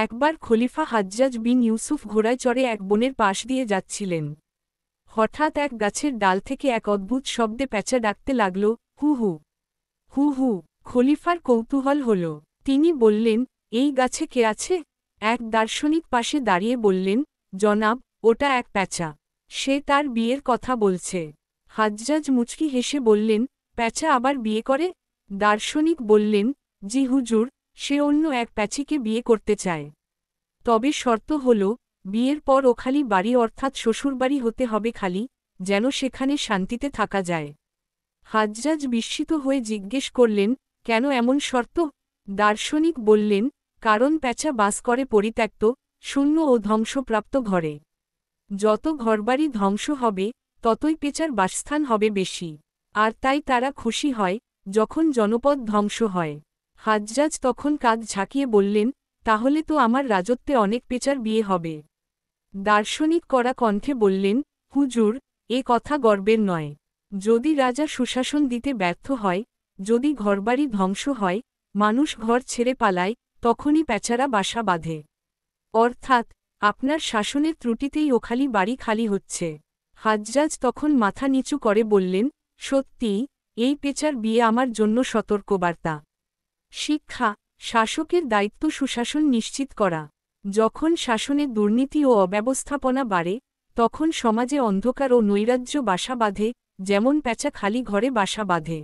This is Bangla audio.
একবার খলিফা হাজ্জাজ বিন ইউসুফ ঘোড়ায় চড়ে এক বনের পাশ দিয়ে যাচ্ছিলেন। হঠাৎ এক গাছের ডাল থেকে এক অদ্ভুত শব্দে প্যাঁচা ডাকতে লাগল, হু হু হু হু। খলিফার কৌতূহল হল। তিনি বললেন, এই গাছে কে আছে? এক দার্শনিক পাশে দাঁড়িয়ে বললেন, জনাব, ওটা এক প্যাঁচা। সে তার বিয়ের কথা বলছে। হাজ্জাজ মুচকি হেসে বললেন, প্যাঁচা আবার বিয়ে করে? দার্শনিক বললেন, জি হুজুর, সে অন্য এক প্যাঁচিকে বিয়ে করতে চায়। তবে শর্ত হল, বিয়ের পর ও খালি বাড়ি অর্থাৎ শ্বশুরবাড়ি হতে হবে খালি, যেন সেখানে শান্তিতে থাকা যায়। হাজ্জাজ বিস্মিত হয়ে জিজ্ঞেস করলেন, কেন এমন শর্ত? দার্শনিক বললেন, কারণ প্যাঁচা বাস করে পরিত্যক্ত, শূন্য ও ধ্বংসপ্রাপ্ত ঘরে। যত ঘরবাড়ি ধ্বংস হবে, ততই পেঁচার বাসস্থান হবে বেশি। আর তাই তারা খুশি হয়, যখন জনপদ ধ্বংস হয়। হাজ্জাজ তখন কাঁধ ঝাঁকিয়ে বললেন, তাহলে তো আমার রাজত্বে অনেক পেঁচার বিয়ে হবে। দার্শনিক কড়া কণ্ঠে বললেন, হুজুর, এ কথা গর্বের নয়। যদি রাজা সুশাসন দিতে ব্যর্থ হয়, যদি ঘরবাড়ি ধ্বংস হয়, মানুষ ঘর ছেড়ে পালায়, তখনই প্যাঁচারা বাসা বাঁধে। অর্থাৎ আপনার শাসনের ত্রুটিতেই ও খালি বাড়ি খালি হচ্ছে। হাজ্জাজ তখন মাথা নিচু করে বললেন, সত্যিই, এই পেঁচার বিয়ে আমার জন্য সতর্কবার্তা। শিক্ষা: শাসকের দায়িত্ব সুশাসন নিশ্চিত করা। যখন শাসনে দুর্নীতি ও অব্যবস্থাপনা বাড়ে, তখন সমাজে অন্ধকার ও নৈরাজ্য বাসা বাঁধে, যেমন প্যাঁচা খালি ঘরে বাসা বাঁধে।